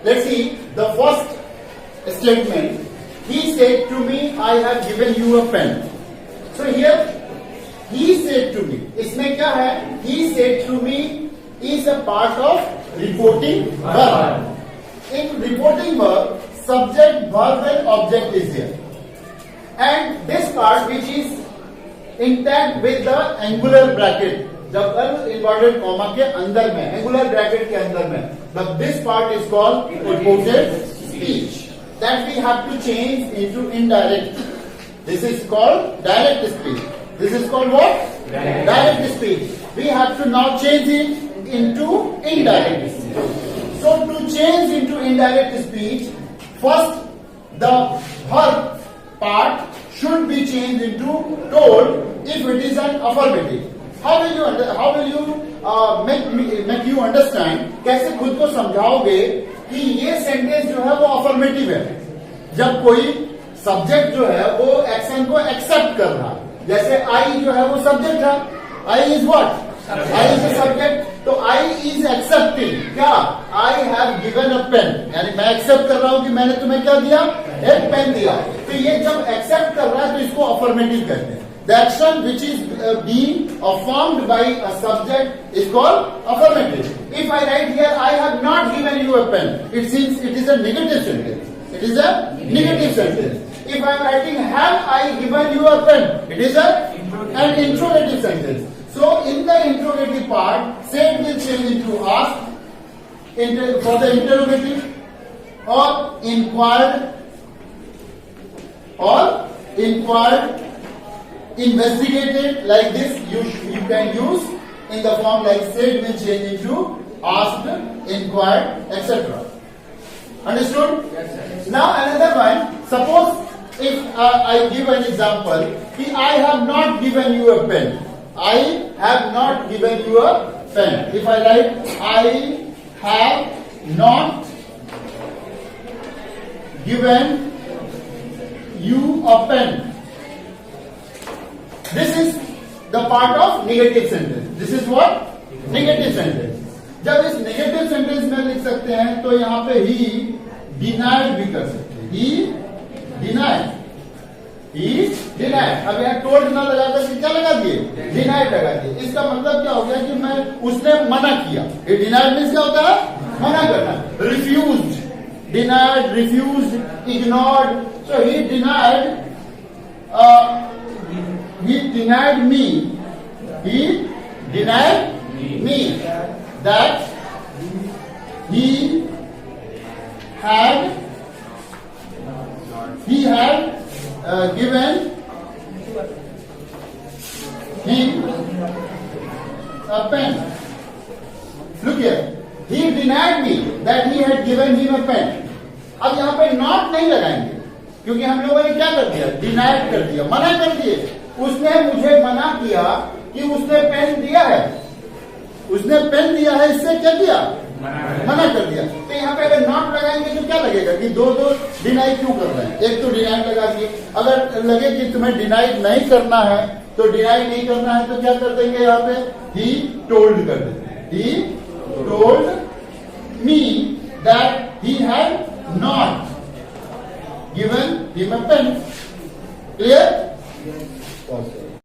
Let's see the first statement. He said to me, I have given you a pen. So here, he said to me. इसमें क्या है? He said to me is a part of reporting verb. In reporting verb, subject, verb and object is here. And this part which is intact with the angular bracket, जब inverted comma के अंदर में, angular bracket के अंदर में, but this part is called reported speech. That we have to change into indirect. This is called direct speech. This is called what? Direct speech. We have to now change it into indirect speech. So to change into indirect speech, first the verb part should be changed into told if it is an affirmative. How will you make you understand? कैसे खुद को समझाओगे कि ये sentence जो है वो affirmative है? जब कोई सब्जेक्ट जो है वो एक्शन को एक्सेप्ट कर रहा है, जैसे आई जो है वो सब्जेक्ट है. I is what? I is a subject. तो आई इज एक्सेप्टिंग. क्या? I have given a pen, यानी मैं एक्सेप्ट कर रहा हूं कि मैंने तुम्हें क्या दिया? एक पेन दिया. तो ये जब एक्सेप्ट कर रहा है तो इसको अफर्मेटिव कहते हैं. The action which is being affirmed by a subject is called affirmative. If I write here, I have not given you a pen, it seems it is a negative sentence. It is a negative sentence. If I am writing, have I given you a pen, it is an interrogative sentence. So in the interrogative part, said will change into asked for the interrogative, or inquired, investigated. Like this you can use in the form like said will change into asked, inquired, etc. Understood? Yes, sir. Now another one. Suppose if I give an example, I have not given you a pen. I have not given you a pen. If I write I have not given you a pen, this is the part of negative sentence. This is what? Negative sentence. जब इस negative sentence में लिख सकते हैं तो यहाँ पे he denied भी कर सकते हैं. He denied. अब यहाँ told ना लगा कर क्या लगा दिए? Denied लगा दिए. इसका मतलब क्या हो गया कि मैं उसने मना किया. ये denied means क्या होता है? मना करना. Refused, denied, refused, ignored. So he denied. He denied me. He denied me that he had given him a pen. Look here. He denied me that he had given him a pen. अब यहाँ पे not नहीं लगाएंगे क्योंकि हम लोगों ने क्या कर दिया? डिनाइड कर दिया, मना कर दिए. उसने मुझे मना किया कि उसने पेन दिया है. उसने पेन दिया है, इससे क्या किया? मना कर दिया. तो यहाँ पे अगर नॉट लगाएंगे तो क्या लगेगा कि दो डिनाई क्यों कर रहे हैं? एक तो डिनाई लगा दिए. अगर लगे कि तुम्हें डिनाई नहीं करना है तो डिनाई नहीं करना है तो क्या कर देंगे? यहाँ पे ही टोल्ड कर देंगे. He told me that he had not given him a pen. Clear? Yes.